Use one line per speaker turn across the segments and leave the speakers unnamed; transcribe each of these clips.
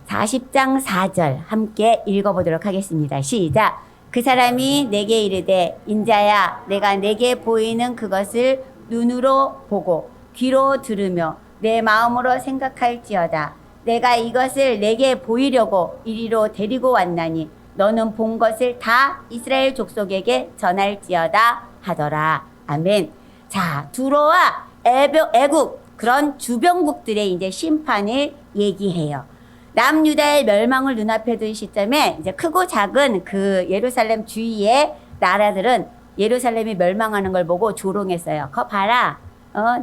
40장 4절 함께 읽어보도록 하겠습니다. 시작. 그 사람이 내게 이르되 인자야 내가 내게 보이는 그것을 눈으로 보고 귀로 들으며 내 마음으로 생각할지어다. 내가 이것을 내게 보이려고 이리로 데리고 왔나니 너는 본 것을 다 이스라엘 족속에게 전할지어다 하더라. 아멘. 자, 두로와 애국 그런 주변국들의 이제 심판을 얘기해요. 남유다의 멸망을 눈앞에 둔 시점에 이제 크고 작은 그 예루살렘 주위의 나라들은 예루살렘이 멸망하는 걸 보고 조롱했어요. 거 봐라.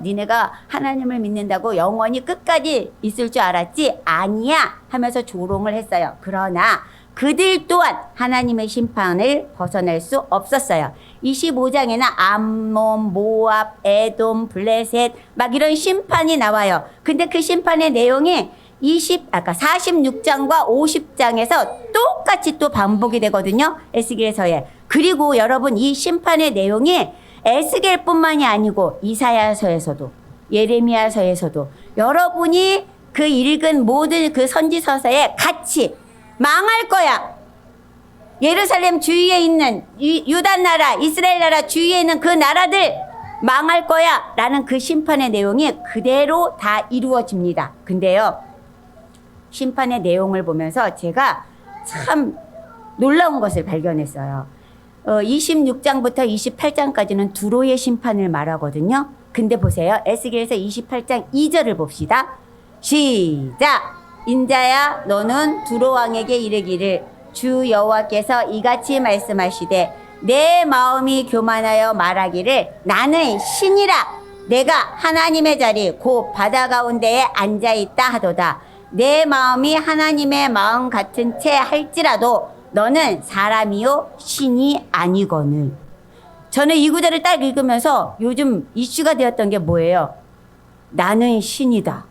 니네가 하나님을 믿는다고 영원히 끝까지 있을 줄 알았지? 아니야 하면서 조롱을 했어요. 그러나 그들 또한 하나님의 심판을 벗어날 수 없었어요. 25장에는 암몬, 모압, 에돔, 블레셋 막 이런 심판이 나와요. 근데 그 심판의 내용이 46장과 50장에서 똑같이 또 반복이 되거든요. 에스겔서에. 그리고 여러분 이 심판의 내용이 에스겔뿐만이 아니고 이사야서에서도 예레미야서에서도 여러분이 그 읽은 모든 그 선지서서에 같이 망할 거야. 예루살렘 주위에 있는 유다 나라, 이스라엘 나라 주위에 있는 그 나라들 망할 거야 라는 그 심판의 내용이 그대로 다 이루어집니다. 근데요, 심판의 내용을 보면서 제가 참 놀라운 것을 발견했어요. 26장부터 28장까지는 두로의 심판을 말하거든요. 근데 보세요. 에스겔서 28장 2절을 봅시다. 시작! 인자야 너는 두로 왕에게 이르기를 주 여호와께서 이같이 말씀하시되 내 마음이 교만하여 말하기를 나는 신이라 내가 하나님의 자리 곧 바다 가운데에 앉아있다 하도다. 내 마음이 하나님의 마음 같은 채 할지라도 너는 사람이요 신이 아니거늘. 저는 이 구절을 딱 읽으면서 요즘 이슈가 되었던 게 뭐예요? 나는 신이다.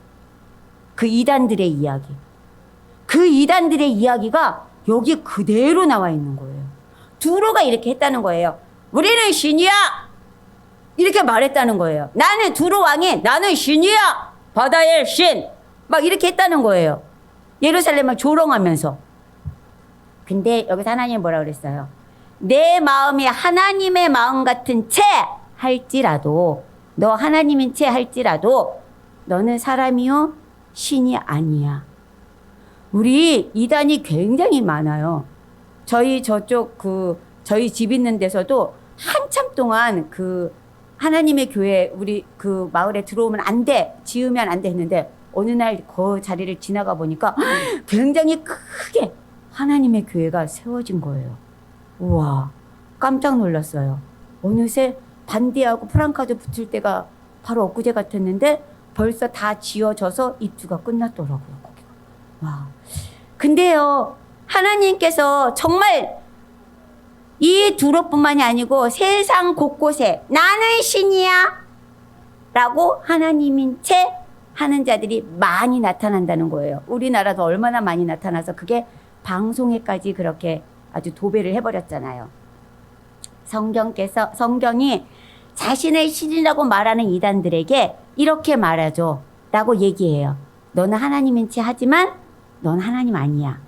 그 이단들의 이야기. 그 이단들의 이야기가 여기 그대로 나와 있는 거예요. 두로가 이렇게 했다는 거예요. 우리는 신이야! 이렇게 말했다는 거예요. 나는 두로 왕이 나는 신이야! 바다의 신! 막 이렇게 했다는 거예요. 예루살렘을 조롱하면서. 근데 여기서 하나님이 뭐라 그랬어요? 내 마음이 하나님의 마음 같은 채 할지라도 너 하나님인 채 할지라도 너는 사람이요 신이 아니야. 우리 이단이 굉장히 많아요. 저희 저쪽 저희 집 있는 데서도 한참 동안 하나님의 교회 우리 그 마을에 들어오면 안 돼, 지으면 안 돼 했는데 어느 날 그 자리를 지나가 보니까 굉장히 크게 하나님의 교회가 세워진 거예요. 우와, 깜짝 놀랐어요. 어느새 반대하고 프랑카드 붙을 때가 바로 엊그제 같았는데 벌써 다 지어져서 입주가 끝났더라고요. 거기가. 와. 근데요, 하나님께서 정말 이 두로뿐만이 아니고 세상 곳곳에 나는 신이야 라고 하나님인 채 하는 자들이 많이 나타난다는 거예요. 우리나라도 얼마나 많이 나타나서 그게 방송에까지 그렇게 아주 도배를 해버렸잖아요. 성경이 자신의 신이라고 말하는 이단들에게 이렇게 말하죠 라고 얘기해요. 너는 하나님인 채 하지만 넌 하나님 아니야.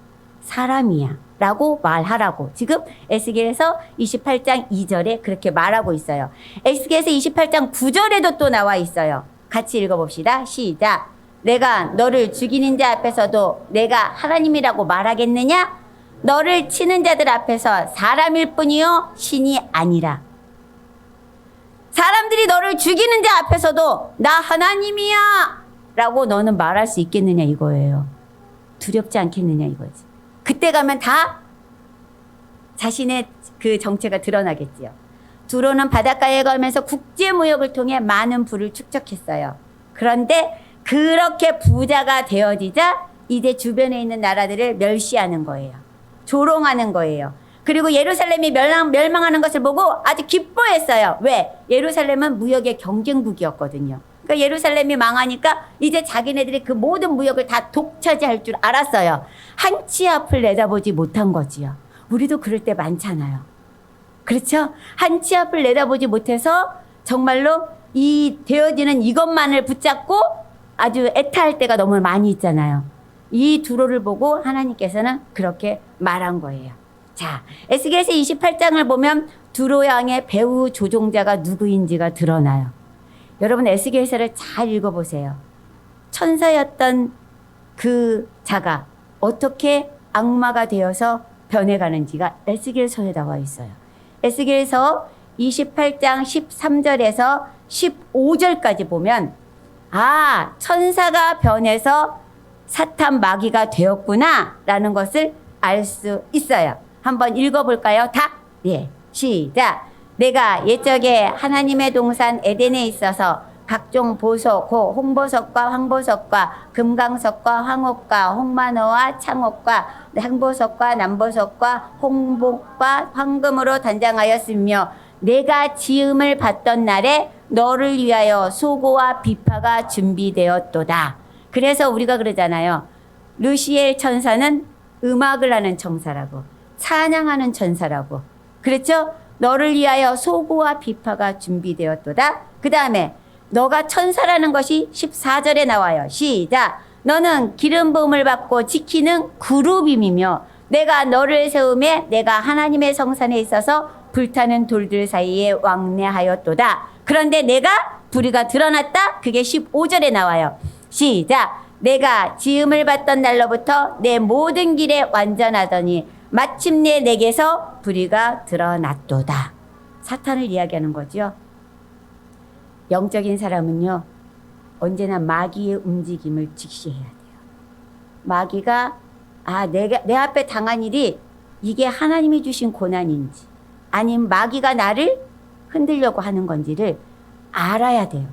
사람이야 라고 말하라고 지금 에스겔에서 28장 2절에 그렇게 말하고 있어요. 에스겔에서 28장 9절에도 또 나와 있어요. 같이 읽어봅시다. 시작. 내가 너를 죽이는 자 앞에서도 내가 하나님이라고 말하겠느냐? 너를 치는 자들 앞에서 사람일 뿐이요 신이 아니라. 사람들이 너를 죽이는 자 앞에서도 나 하나님이야 라고 너는 말할 수 있겠느냐 이거예요. 두렵지 않겠느냐 이거지. 그때 가면 다 자신의 그 정체가 드러나겠지요. 두로는 바닷가에 걸면서 국제무역을 통해 많은 부를 축적했어요. 그런데 그렇게 부자가 되어지자 이제 주변에 있는 나라들을 멸시하는 거예요. 조롱하는 거예요. 그리고 예루살렘이 멸망하는 것을 보고 아주 기뻐했어요. 왜? 예루살렘은 무역의 경쟁국이었거든요. 그러니까 예루살렘이 망하니까 이제 자기네들이 그 모든 무역을 다 독차지할 줄 알았어요. 한 치 앞을 내다보지 못한 거지요. 우리도 그럴 때 많잖아요. 그렇죠? 한 치 앞을 내다보지 못해서 정말로 이 되어지는 이것만을 붙잡고 아주 애타할 때가 너무 많이 있잖아요. 이 두로를 보고 하나님께서는 그렇게 말한 거예요. 자, 에스겔서 28장을 보면 두로 왕의 배후 조종자가 누구인지가 드러나요. 여러분 에스겔서를 잘 읽어보세요. 천사였던 그 자가 어떻게 악마가 되어서 변해가는지가 에스겔서에 나와 있어요. 에스겔서 28장 13절에서 15절까지 보면 천사가 변해서 사탄 마귀가 되었구나 라는 것을 알 수 있어요. 한번 읽어볼까요? 다? 예, 시작. 내가 옛적에 하나님의 동산 에덴에 있어서 각종 보석, 홍보석과 황보석과 금강석과 황옥과 홍만호와 창옥과 항보석과 남보석과 홍복과 황금으로 단장하였으며 내가 지음을 받던 날에 너를 위하여 소고와 비파가 준비되었도다. 그래서 우리가 그러잖아요. 루시엘 천사는 음악을 하는 천사라고, 찬양하는 천사라고. 그렇죠? 너를 위하여 소고와 비파가 준비되었도다. 그 다음에 너가 천사라는 것이 14절에 나와요. 시작. 너는 기름 부음을 받고 지키는 그룹임이며 내가 너를 세우매 내가 하나님의 성산에 있어서 불타는 돌들 사이에 왕래하였도다. 그런데 내가 불의가 드러났다. 그게 15절에 나와요. 시작. 내가 지음을 받던 날로부터 내 모든 길에 완전하더니 마침내 내게서 불의가 드러났도다. 사탄을 이야기하는 거죠. 영적인 사람은요, 언제나 마귀의 움직임을 직시해야 돼요. 마귀가 내 앞에 당한 일이 이게 하나님이 주신 고난인지 아니면 마귀가 나를 흔들려고 하는 건지를 알아야 돼요.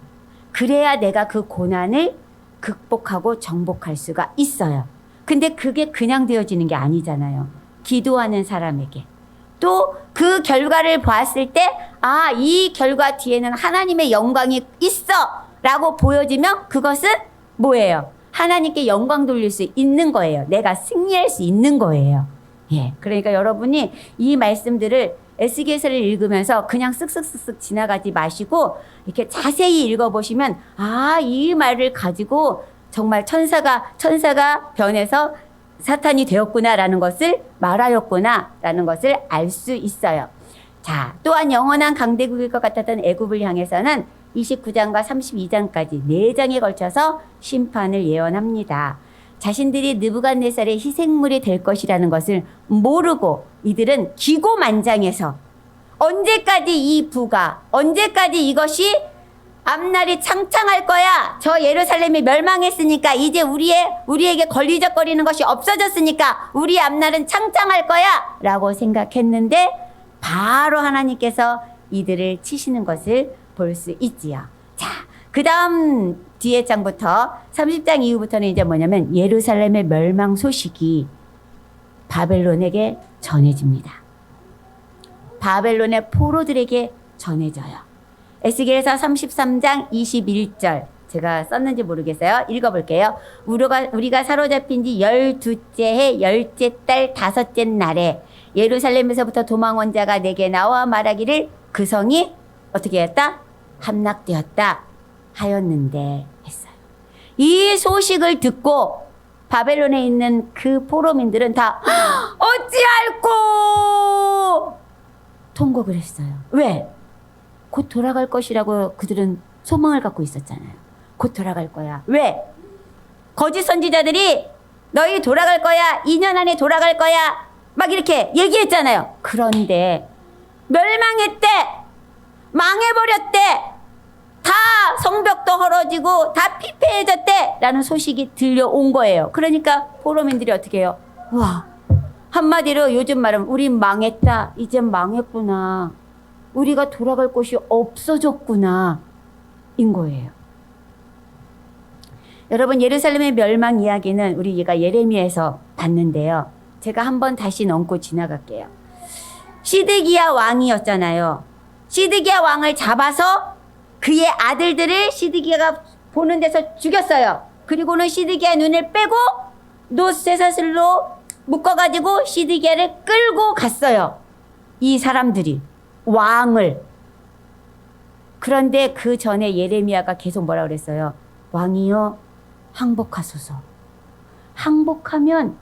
그래야 내가 그 고난을 극복하고 정복할 수가 있어요. 근데 그게 그냥 되어지는 게 아니잖아요. 기도하는 사람에게. 또 그 결과를 봤을 때, 이 결과 뒤에는 하나님의 영광이 있어! 라고 보여지면 그것은 뭐예요? 하나님께 영광 돌릴 수 있는 거예요. 내가 승리할 수 있는 거예요. 예. 그러니까 여러분이 이 말씀들을 에스겔서를 읽으면서 그냥 쓱쓱쓱쓱 지나가지 마시고 이렇게 자세히 읽어보시면 이 말을 가지고 정말 천사가 변해서 사탄이 되었구나라는 것을 말하였구나라는 것을 알 수 있어요. 자, 또한 영원한 강대국일 것 같았던 애굽을 향해서는 29장과 32장까지 4장에 걸쳐서 심판을 예언합니다. 자신들이 느부갓네살의 희생물이 될 것이라는 것을 모르고 이들은 기고만장해서 언제까지 이 부가, 언제까지 이것이 앞날이 창창할 거야. 저 예루살렘이 멸망했으니까 이제 우리에게 걸리적거리는 것이 없어졌으니까 우리 앞날은 창창할 거야 라고 생각했는데 바로 하나님께서 이들을 치시는 것을 볼 수 있지요. 자, 그 다음 뒤에 장부터 30장 이후부터는 이제 뭐냐면 예루살렘의 멸망 소식이 바벨론에게 전해집니다. 바벨론의 포로들에게 전해져요. 에스겔서 33장 21절 제가 썼는지 모르겠어요. 읽어볼게요. 우리가 사로잡힌 지 12째 해 10째 달 5째 날에 예루살렘에서부터 도망온 자가 내게 나와 말하기를 그 성이 어떻게 했다? 함락되었다 하였는데 했어요. 이 소식을 듣고 바벨론에 있는 그 포로민들은 다 어찌할꼬 통곡을 했어요. 왜? 곧 돌아갈 것이라고 그들은 소망을 갖고 있었잖아요. 곧 돌아갈 거야. 왜? 거짓 선지자들이 너희 돌아갈 거야. 2년 안에 돌아갈 거야. 막 이렇게 얘기했잖아요. 그런데 멸망했대. 망해버렸대. 다 성벽도 헐어지고 다 피폐해졌대. 라는 소식이 들려온 거예요. 그러니까 포로민들이 어떻게 해요? 와, 한마디로 요즘 말하면 우린 망했다. 이젠 망했구나. 우리가 돌아갈 곳이 없어졌구나 인 거예요. 여러분 예루살렘의 멸망 이야기는 우리가 예레미야에서 봤는데요. 제가 한번 다시 넘고 지나갈게요. 시드기야 왕이었잖아요. 시드기야 왕을 잡아서 그의 아들들을 시드기야가 보는 데서 죽였어요. 그리고는 시드기야 눈을 빼고 놋쇠사슬로 묶어가지고 시드기야를 끌고 갔어요. 이 사람들이 왕을. 그런데 그 전에 예레미야가 계속 뭐라 그랬어요? 왕이여 항복하소서. 항복하면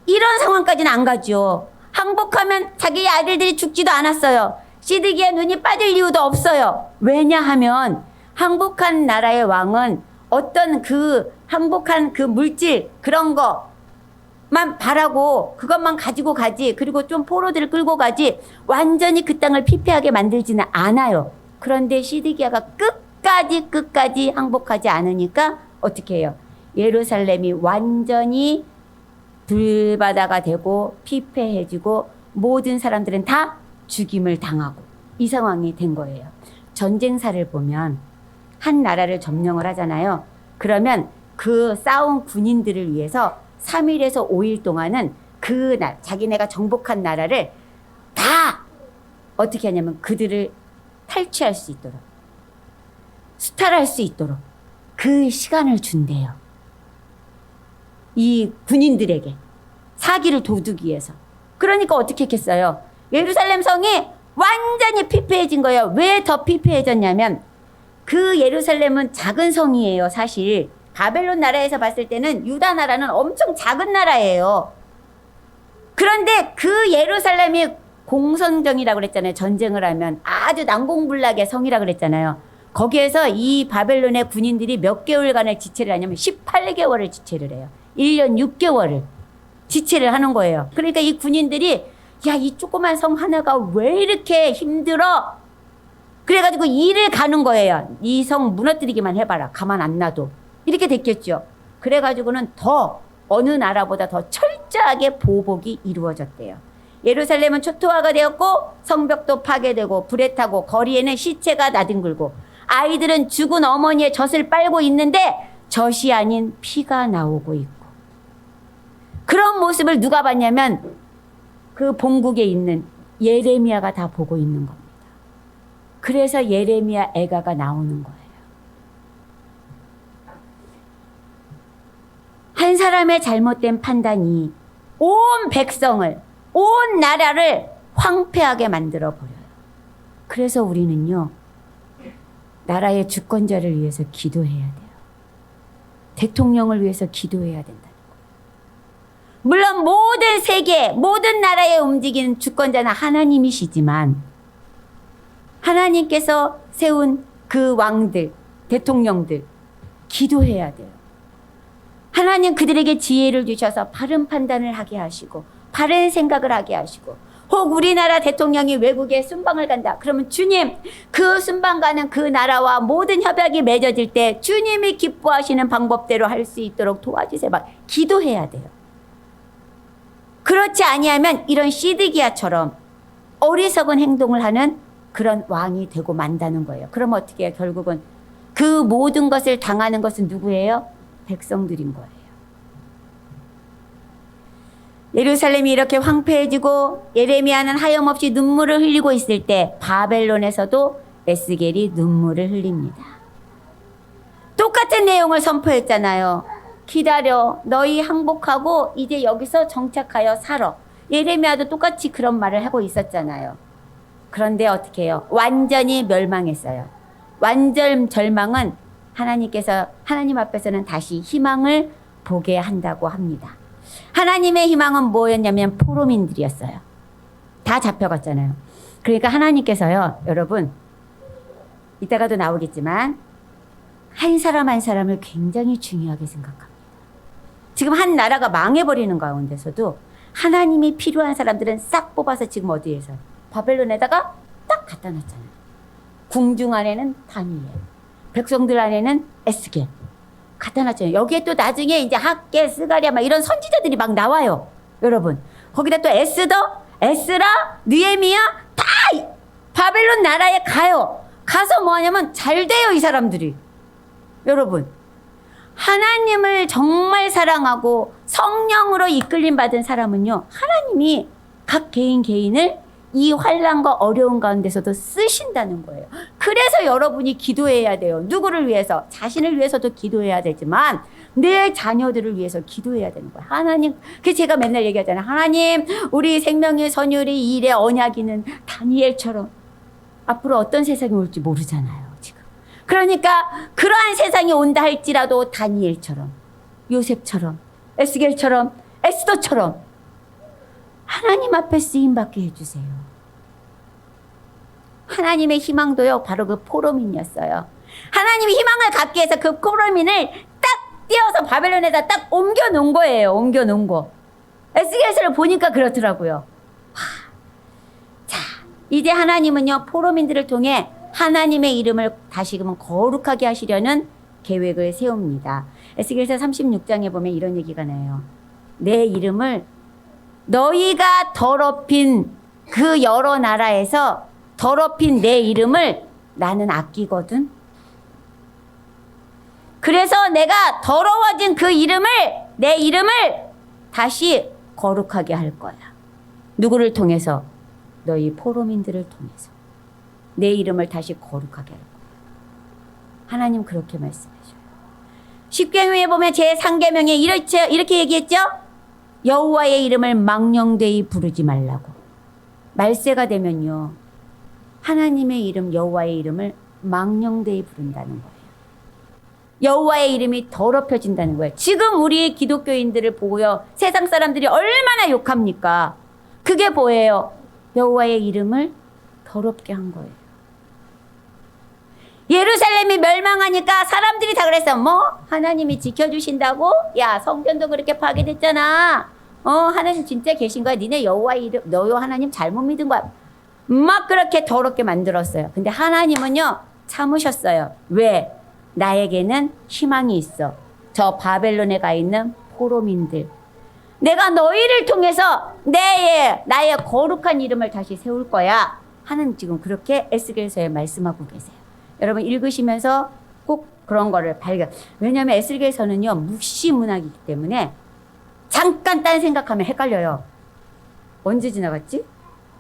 이런 상황까지는 안 가죠. 항복하면 자기 아들들이 죽지도 않았어요. 시드기야 눈이 빠질 이유도 없어요. 왜냐하면 항복한 나라의 왕은 어떤 그 항복한 그 물질 그런 거만 바라고 그것만 가지고 가지, 그리고 좀 포로들을 끌고 가지 완전히 그 땅을 피폐하게 만들지는 않아요. 그런데 시드기야가 끝까지 항복하지 않으니까 어떻게 해요? 예루살렘이 완전히 불바다가 되고 피폐해지고 모든 사람들은 다 죽임을 당하고 이 상황이 된 거예요. 전쟁사를 보면 한 나라를 점령을 하잖아요. 그러면 그 싸운 군인들을 위해서 3일에서 5일 동안은 그 자기네가 정복한 나라를 다 어떻게 하냐면 그들을 탈취할 수 있도록, 수탈할 수 있도록 그 시간을 준대요. 이 군인들에게 사기를 도두기 위해서. 그러니까 어떻게 했겠어요? 예루살렘 성이 완전히 피폐해진 거예요. 왜 더 피폐해졌냐면 그 예루살렘은 작은 성이에요. 사실 바벨론 나라에서 봤을 때는 유다 나라는 엄청 작은 나라예요. 그런데 그 예루살렘이 공성정이라고 그랬잖아요. 전쟁을 하면 아주 난공불락의 성이라고 그랬잖아요. 거기에서 이 바벨론의 군인들이 몇 개월간을 지체를 하냐면 18개월을 지체를 해요. 1년 6개월을 지체를 하는 거예요. 그러니까 이 군인들이 야, 이 조그만 성 하나가 왜 이렇게 힘들어? 그래가지고 일을 가는 거예요. 이 성 무너뜨리기만 해봐라. 가만 안 놔도. 이렇게 됐겠죠. 그래가지고는 더 어느 나라보다 더 철저하게 보복이 이루어졌대요. 예루살렘은 초토화가 되었고 성벽도 파괴되고 불에 타고 거리에는 시체가 나뒹굴고 아이들은 죽은 어머니의 젖을 빨고 있는데 젖이 아닌 피가 나오고 있고, 그런 모습을 누가 봤냐면 그 본국에 있는 예레미야가 다 보고 있는 겁니다. 그래서 예레미야 애가가 나오는 거예요. 한 사람의 잘못된 판단이 온 백성을, 온 나라를 황폐하게 만들어 버려요. 그래서 우리는요, 나라의 주권자를 위해서 기도해야 돼요. 대통령을 위해서 기도해야 된다는 거예요. 물론 모든 세계, 모든 나라에 움직이는 주권자는 하나님이시지만 하나님께서 세운 그 왕들, 대통령들 기도해야 돼요. 하나님 그들에게 지혜를 주셔서 바른 판단을 하게 하시고 바른 생각을 하게 하시고, 혹 우리나라 대통령이 외국에 순방을 간다. 그러면 주님, 그 순방 가는 그 나라와 모든 협약이 맺어질 때 주님이 기뻐하시는 방법대로 할 수 있도록 도와주세요. 막 기도해야 돼요. 그렇지 아니하면 이런 시드기야처럼 어리석은 행동을 하는 그런 왕이 되고 만다는 거예요. 그럼 어떻게 해요? 결국은 그 모든 것을 당하는 것은 누구예요? 백성들인 거예요. 예루살렘이 이렇게 황폐해지고 예레미야는 하염없이 눈물을 흘리고 있을 때 바벨론에서도 에스겔이 눈물을 흘립니다. 똑같은 내용을 선포했잖아요. 기다려, 너희 항복하고 이제 여기서 정착하여 살아. 예레미야도 똑같이 그런 말을 하고 있었잖아요. 그런데 어떻게 해요? 완전히 멸망했어요. 완전 절망은 하나님께서, 하나님 앞에서는 다시 희망을 보게 한다고 합니다. 하나님의 희망은 뭐였냐면 포로민들이었어요. 다 잡혀갔잖아요. 그러니까 하나님께서요, 여러분, 이따가도 나오겠지만 한 사람 한 사람을 굉장히 중요하게 생각합니다. 지금 한 나라가 망해버리는 가운데서도 하나님이 필요한 사람들은 싹 뽑아서 지금 어디에서? 바벨론에다가 딱 갖다 놨잖아요. 궁중 안에는 다니엘, 백성들 안에는 에스겔 갖다 놨잖아요. 여기에 또 나중에 이제 학계, 스가랴 막 이런 선지자들이 막 나와요. 여러분, 거기다 또 에스라, 느헤미야 다 바벨론 나라에 가요. 가서 뭐 하냐면 잘 돼요, 이 사람들이. 여러분, 하나님을 정말 사랑하고 성령으로 이끌림 받은 사람은요, 하나님이 각 개인을 이 환난과 어려운 가운데서도 쓰신다는 거예요. 그래서 여러분이 기도해야 돼요. 누구를 위해서? 자신을 위해서도 기도해야 되지만 내 자녀들을 위해서 기도해야 되는 거예요. 하나님, 그 제가 맨날 얘기하잖아요. 하나님, 우리 생명의 선율이 일의 언약이는 다니엘처럼 앞으로 어떤 세상이 올지 모르잖아요, 지금. 그러니까 그러한 세상이 온다 할지라도 다니엘처럼, 요셉처럼, 에스겔처럼, 에스더처럼 하나님 앞에 쓰임받게 해주세요. 하나님의 희망도요, 바로 그 포로민이었어요. 하나님이 희망을 갖기 위해서 그 포로민을 딱 띄어서 바벨론에다 딱 옮겨 놓은 거예요. 옮겨 놓은 거. 에스겔서를 보니까 그렇더라고요. 자, 이제 하나님은요, 포로민들을 통해 하나님의 이름을 다시금 거룩하게 하시려는 계획을 세웁니다. 에스겔서 36장에 보면 이런 얘기가 나요. 내 이름을 너희가 더럽힌 그 여러 나라에서 더럽힌 내 이름을 나는 아끼거든. 그래서 내가 더러워진 그 이름을, 내 이름을 다시 거룩하게 할 거야. 누구를 통해서? 너희 포로민들을 통해서. 내 이름을 다시 거룩하게 할 거야. 하나님 그렇게 말씀하셔요. 십계명에 보면 제3계명에 이렇게 얘기했죠? 여호와의 이름을 망령되이 부르지 말라고. 말세가 되면요, 하나님의 이름, 여호와의 이름을 망령되이 부른다는 거예요. 여호와의 이름이 더럽혀진다는 거예요. 지금 우리 기독교인들을 보고요, 세상 사람들이 얼마나 욕합니까? 그게 뭐예요? 여호와의 이름을 더럽게 한 거예요. 예루살렘이 멸망하니까 사람들이 다 그랬어. 뭐? 하나님이 지켜주신다고? 야, 성전도 그렇게 파괴됐잖아. 하나님 진짜 계신 거야. 니네 여호와의 이름, 너희 하나님 잘못 믿은 거야. 막 그렇게 더럽게 만들었어요. 근데 하나님은요, 참으셨어요. 왜? 나에게는 희망이 있어. 저 바벨론에 가 있는 포로민들. 내가 너희를 통해서 나의 거룩한 이름을 다시 세울 거야. 하나님 지금 그렇게 에스겔서에 말씀하고 계세요. 여러분 읽으시면서 꼭 그런 거를 발견. 왜냐하면 에스겔서는요, 묵시 문학이기 때문에 잠깐 딴 생각하면 헷갈려요. 언제 지나갔지?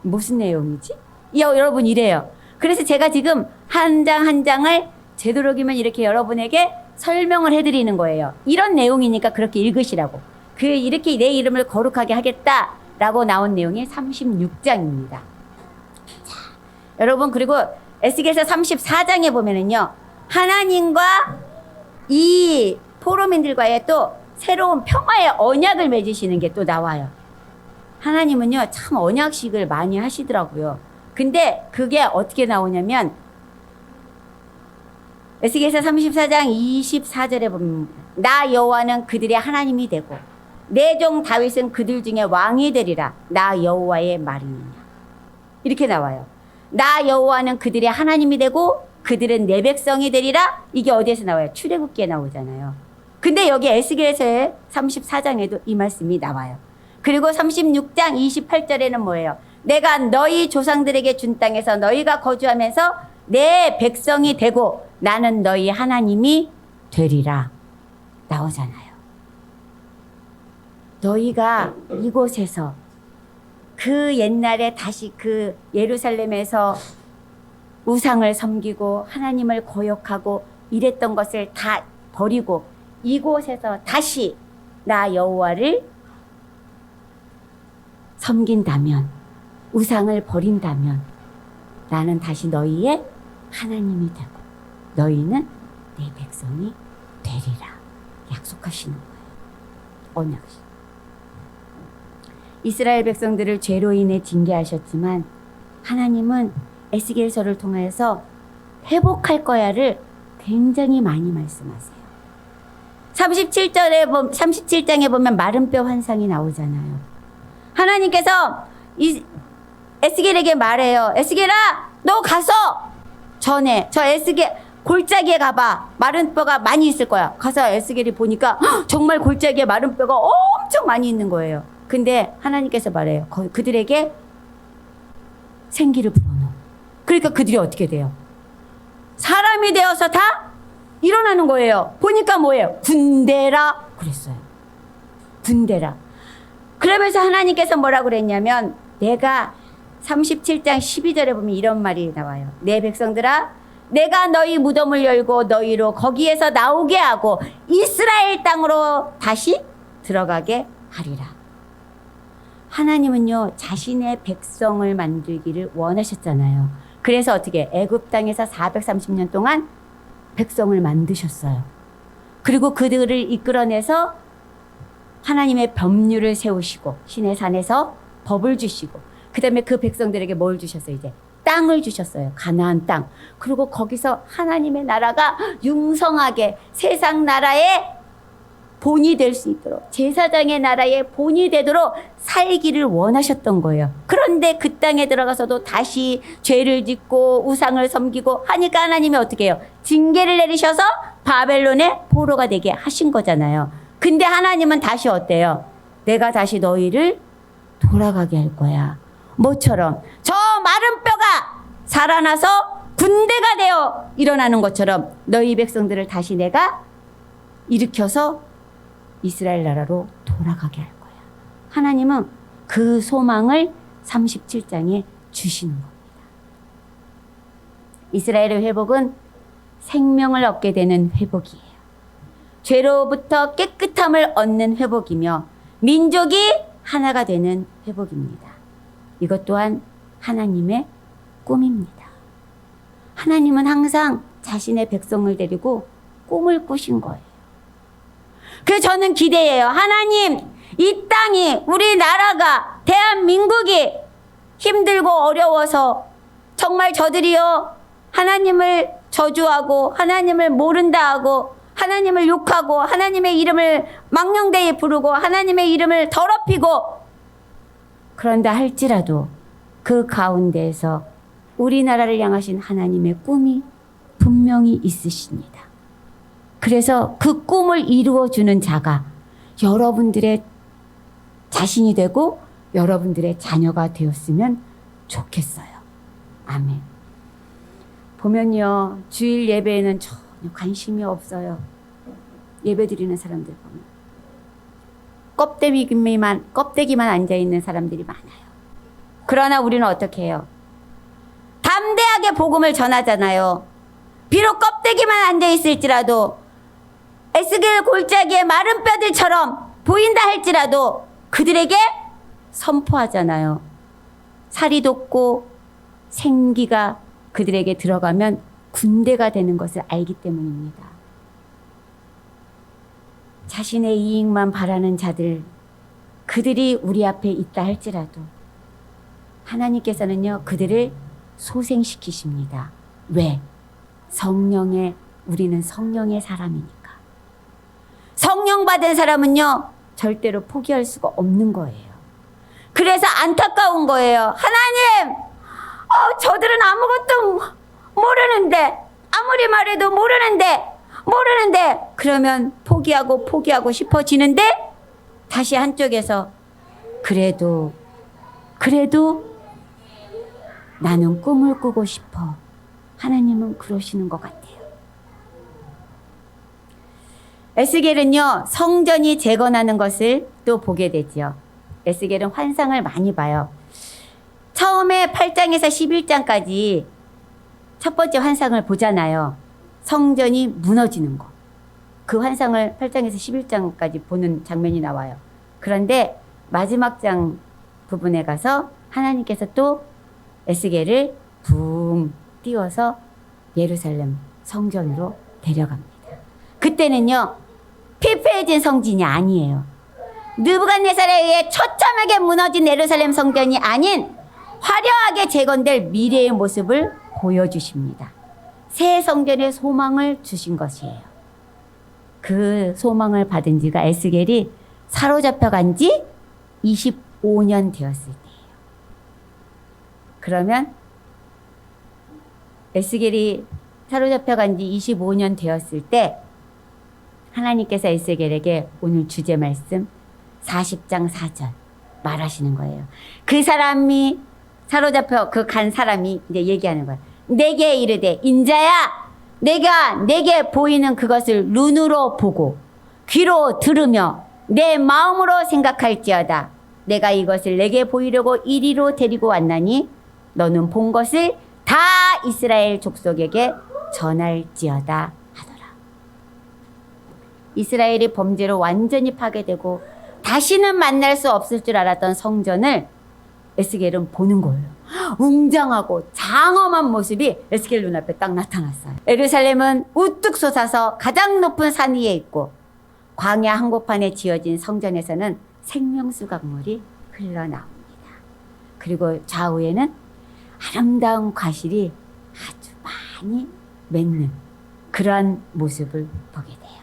무슨 내용이지? 여러분 이래요. 그래서 제가 지금 한 장 한 장을 되도록이면 이렇게 여러분에게 설명을 해드리는 거예요. 이런 내용이니까 그렇게 읽으시라고. 이렇게 내 이름을 거룩하게 하겠다라고 나온 내용이 36장입니다. 자, 여러분 그리고 에스겔서 34장에 보면은요, 하나님과 이 포로민들과의 또 새로운 평화의 언약을 맺으시는 게 또 나와요. 하나님은요, 참 언약식을 많이 하시더라고요. 근데 그게 어떻게 나오냐면 에스겔서 34장 24절에 보면 나 여호와는 그들의 하나님이 되고 내 종 다윗은 그들 중에 왕이 되리라. 나 여호와의 말이니라. 이렇게 나와요. 나 여호와는 그들의 하나님이 되고 그들은 내 백성이 되리라. 이게 어디에서 나와요? 출애굽기에 나오잖아요. 근데 여기 에스겔서의 34장에도 이 말씀이 나와요. 그리고 36장 28절에는 뭐예요? 내가 너희 조상들에게 준 땅에서 너희가 거주하면서 내 백성이 되고 나는 너희 하나님이 되리라. 나오잖아요. 너희가 이곳에서 그 옛날에 다시 그 예루살렘에서 우상을 섬기고 하나님을 거역하고 이랬던 것을 다 버리고 이곳에서 다시 나 여호와를 섬긴다면, 우상을 버린다면 나는 다시 너희의 하나님이 되고 너희는 내 백성이 되리라. 약속하시는 거예요. 언약식. 이스라엘 백성들을 죄로 인해 징계하셨지만 하나님은 에스겔서를 통해서 회복할 거야를 굉장히 많이 말씀하세요. 37장에 보면 마른 뼈 환상이 나오잖아요. 하나님께서 에스겔에게 말해요. 에스겔아, 너 가서 전에 저 에스겔 골짜기에 가봐. 마른 뼈가 많이 있을 거야. 가서 에스겔이 보니까 정말 골짜기에 마른 뼈가 엄청 많이 있는 거예요. 근데 하나님께서 말해요. 그들에게 생기를 불어넣어. 그러니까 그들이 어떻게 돼요? 사람이 되어서 다 일어나는 거예요. 보니까 뭐예요? 군대라 그랬어요. 군대라. 그러면서 하나님께서 뭐라고 그랬냐면 내가 37장 12절에 보면 이런 말이 나와요. 내 백성들아, 내가 너희 무덤을 열고 너희로 거기에서 나오게 하고 이스라엘 땅으로 다시 들어가게 하리라. 하나님은요, 자신의 백성을 만들기를 원하셨잖아요. 그래서 어떻게 애굽 땅에서 430년 동안 백성을 만드셨어요. 그리고 그들을 이끌어내서 하나님의 법률을 세우시고 시내 산에서 법을 주시고 그 다음에 그 백성들에게 뭘 주셨어요? 이제 땅을 주셨어요. 가나안 땅. 그리고 거기서 하나님의 나라가 융성하게 세상 나라의 본이 될 수 있도록 제사장의 나라의 본이 되도록 살기를 원하셨던 거예요. 그런데 그 땅에 들어가서도 다시 죄를 짓고 우상을 섬기고 하니까 하나님이 어떻게 해요? 징계를 내리셔서 바벨론의 포로가 되게 하신 거잖아요. 근데 하나님은 다시 어때요? 내가 다시 너희를 돌아가게 할 거야. 뭐처럼? 저 마른 뼈가 살아나서 군대가 되어 일어나는 것처럼 너희 백성들을 다시 내가 일으켜서 이스라엘 나라로 돌아가게 할 거야. 하나님은 그 소망을 37장에 주시는 겁니다. 이스라엘의 회복은 생명을 얻게 되는 회복이에요. 죄로부터 깨끗함을 얻는 회복이며 민족이 하나가 되는 회복입니다. 이것 또한 하나님의 꿈입니다. 하나님은 항상 자신의 백성을 데리고 꿈을 꾸신 거예요. 그래서 저는 기대해요. 하나님, 이 땅이, 우리나라가, 대한민국이 힘들고 어려워서 정말 저들이요, 하나님을 저주하고 하나님을 모른다 하고 하나님을 욕하고 하나님의 이름을 망령되이 부르고 하나님의 이름을 더럽히고 그런다 할지라도 그 가운데에서 우리나라를 향하신 하나님의 꿈이 분명히 있으십니다. 그래서 그 꿈을 이루어주는 자가 여러분들의 자신이 되고 여러분들의 자녀가 되었으면 좋겠어요. 아멘. 보면요, 주일 예배에는 전혀 관심이 없어요. 예배 드리는 사람들 보면 껍데기만 앉아있는 사람들이 많아요. 그러나 우리는 어떻게 해요? 담대하게 복음을 전하잖아요. 비록 껍데기만 앉아있을지라도 에스겔 골짜기의 마른 뼈들처럼 보인다 할지라도 그들에게 선포하잖아요. 살이 돋고 생기가 그들에게 들어가면 군대가 되는 것을 알기 때문입니다. 자신의 이익만 바라는 자들, 그들이 우리 앞에 있다 할지라도 하나님께서는요, 그들을 소생시키십니다. 왜? 우리는 성령의 사람이니까. 성령 받은 사람은요, 절대로 포기할 수가 없는 거예요. 그래서 안타까운 거예요. 하나님, 저들은 아무것도 모르는데, 아무리 말해도 모르는데, 그러면 포기하고 싶어지는데, 다시 한쪽에서, 그래도 나는 꿈을 꾸고 싶어. 하나님은 그러시는 것 같아요. 에스겔은요, 성전이 재건하는 것을 또 보게 되죠. 에스겔은 환상을 많이 봐요. 처음에 8장에서 11장까지 첫 번째 환상을 보잖아요. 성전이 무너지는 거. 그 환상을 8장에서 11장까지 보는 장면이 나와요. 그런데 마지막 장 부분에 가서 하나님께서 또 에스겔을 붕 띄워서 예루살렘 성전으로 데려갑니다. 그때는요, 피폐해진 성전이 아니에요. 느부갓네살에 의해 처참하게 무너진 예루살렘 성전이 아닌 화려하게 재건될 미래의 모습을 보여주십니다. 새 성전의 소망을 주신 것이에요. 그 소망을 받은 지가 에스겔이 사로잡혀 간 지 25년 되었을 때예요. 그러면 에스겔이 사로잡혀 간 지 25년 되었을 때 하나님께서 에스겔에게 오늘 주제 말씀 40장 4절 말하시는 거예요. 그 사람이 사로잡혀 간 사람이 이제 얘기하는 거예요. 내게 이르되 인자야, 내가 내게 보이는 그것을 눈으로 보고 귀로 들으며 내 마음으로 생각할지어다. 내가 이것을 내게 보이려고 이리로 데리고 왔나니 너는 본 것을 다 이스라엘 족속에게 전할지어다 하더라. 이스라엘이 범죄로 완전히 파괴되고 다시는 만날 수 없을 줄 알았던 성전을 에스겔은 보는 거예요. 웅장하고 장엄한 모습이 에스겔 눈앞에 딱 나타났어요. 예루살렘은 우뚝 솟아서 가장 높은 산 위에 있고 광야 한복판에 지어진 성전에서는 생명수 강물이 흘러나옵니다. 그리고 좌우에는 아름다운 과실이 아주 많이 맺는 그러한 모습을 보게 돼요.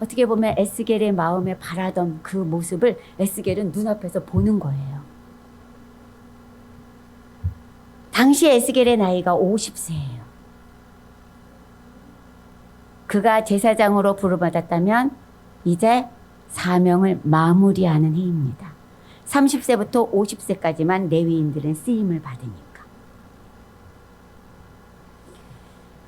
어떻게 보면 에스겔의 마음에 바라던 그 모습을 에스겔은 눈앞에서 보는 거예요. 당시 에스겔의 나이가 50세예요. 그가 제사장으로 부름받았다면 이제 사명을 마무리하는 해입니다. 30세부터 50세까지만 레위인들은 쓰임을 받으니까.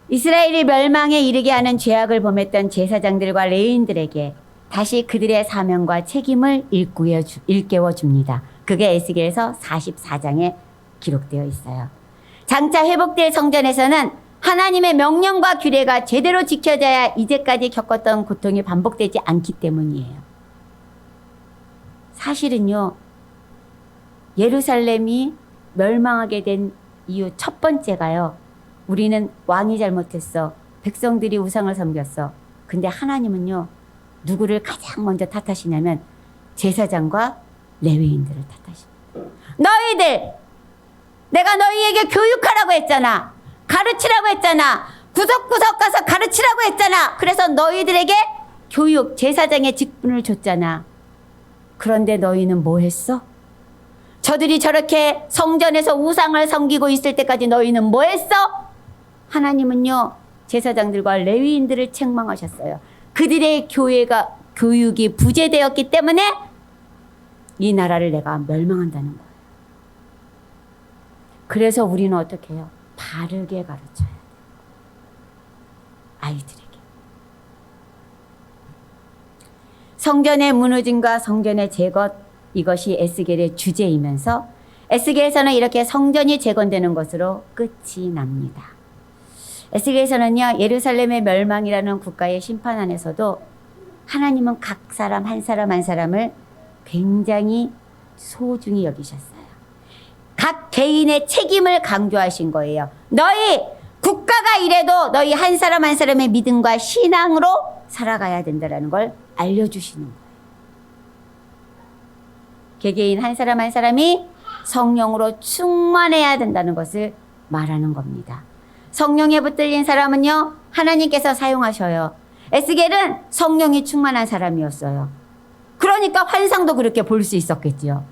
이스라엘이 멸망에 이르게 하는 죄악을 범했던 제사장들과 레위인들에게 다시 그들의 사명과 책임을 일깨워 줍니다. 그게 에스겔서 44장에 기록되어 있어요. 장차 회복될 성전에서는 하나님의 명령과 규례가 제대로 지켜져야 이제까지 겪었던 고통이 반복되지 않기 때문이에요. 사실은요, 예루살렘이 멸망하게 된 이유 첫 번째가요, 우리는 왕이 잘못했어. 백성들이 우상을 섬겼어. 근데 하나님은요, 누구를 가장 먼저 탓하시냐면 제사장과 레위인들을 탓하십니다. 너희들! 내가 너희에게 교육하라고 했잖아. 가르치라고 했잖아. 구석구석 가서 가르치라고 했잖아. 그래서 너희들에게 교육, 제사장의 직분을 줬잖아. 그런데 너희는 뭐 했어? 저들이 저렇게 성전에서 우상을 섬기고 있을 때까지 너희는 뭐 했어? 하나님은요, 제사장들과 레위인들을 책망하셨어요. 그들의 교육이 부재되었기 때문에 이 나라를 내가 멸망한다는 거예요. 그래서 우리는 어떻게 해요? 바르게 가르쳐야 돼요. 아이들에게. 성전의 무너짐과 성전의 재건, 이것이 에스겔의 주제이면서 에스겔서는 이렇게 성전이 재건되는 것으로 끝이 납니다. 에스겔서는요, 예루살렘의 멸망이라는 국가의 심판 안에서도 하나님은 각 사람 한 사람 한 사람을 굉장히 소중히 여기셨어요. 각 개인의 책임을 강조하신 거예요. 너희 국가가 이래도 너희 한 사람 한 사람의 믿음과 신앙으로 살아가야 된다는 걸 알려주시는 거예요. 개개인 한 사람 한 사람이 성령으로 충만해야 된다는 것을 말하는 겁니다. 성령에 붙들린 사람은요, 하나님께서 사용하셔요. 에스겔은 성령이 충만한 사람이었어요. 그러니까 환상도 그렇게 볼 수 있었겠죠.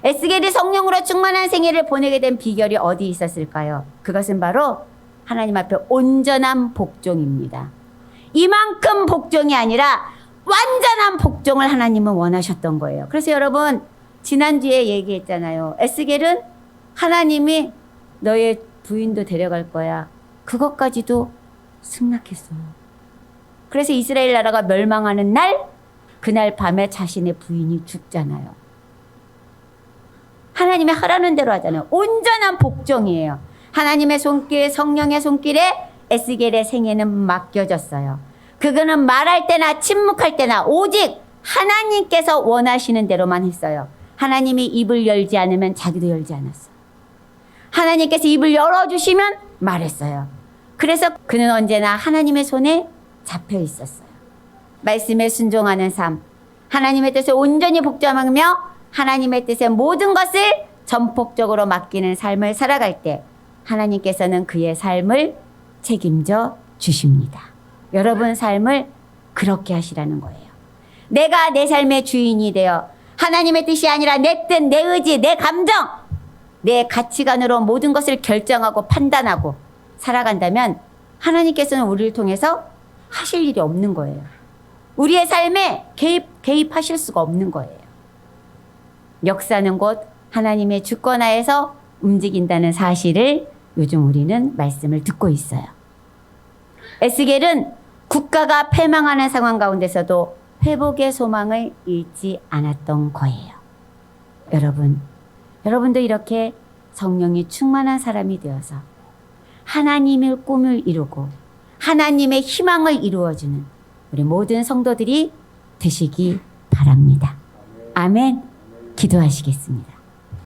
에스겔이 성령으로 충만한 생애를 보내게 된 비결이 어디 있었을까요? 그것은 바로 하나님 앞에 온전한 복종입니다. 이만큼 복종이 아니라 완전한 복종을 하나님은 원하셨던 거예요. 그래서 여러분, 지난주에 얘기했잖아요. 에스겔은 하나님이 너의 부인도 데려갈 거야. 그것까지도 승낙했어요. 그래서 이스라엘 나라가 멸망하는 날, 그날 밤에 자신의 부인이 죽잖아요. 하나님이 하라는 대로 하잖아요. 온전한 복종이에요. 하나님의 손길, 성령의 손길에 에스겔의 생애는 맡겨졌어요. 그거는 말할 때나 침묵할 때나 오직 하나님께서 원하시는 대로만 했어요. 하나님이 입을 열지 않으면 자기도 열지 않았어요. 하나님께서 입을 열어주시면 말했어요. 그래서 그는 언제나 하나님의 손에 잡혀 있었어요. 말씀에 순종하는 삶, 하나님의 뜻에 온전히 복종하며 하나님의 뜻에 모든 것을 전폭적으로 맡기는 삶을 살아갈 때 하나님께서는 그의 삶을 책임져 주십니다. 여러분 삶을 그렇게 하시라는 거예요. 내가 내 삶의 주인이 되어 하나님의 뜻이 아니라 내 뜻, 내 의지, 내 감정, 내 가치관으로 모든 것을 결정하고 판단하고 살아간다면 하나님께서는 우리를 통해서 하실 일이 없는 거예요. 우리의 삶에 개입하실 수가 없는 거예요. 역사는 곧 하나님의 주권하에서 움직인다는 사실을 요즘 우리는 말씀을 듣고 있어요. 에스겔은 국가가 패망하는 상황 가운데서도 회복의 소망을 잃지 않았던 거예요. 여러분도 이렇게 성령이 충만한 사람이 되어서 하나님의 꿈을 이루고 하나님의 희망을 이루어주는 우리 모든 성도들이 되시기 바랍니다. 아멘. 기도하시겠습니다.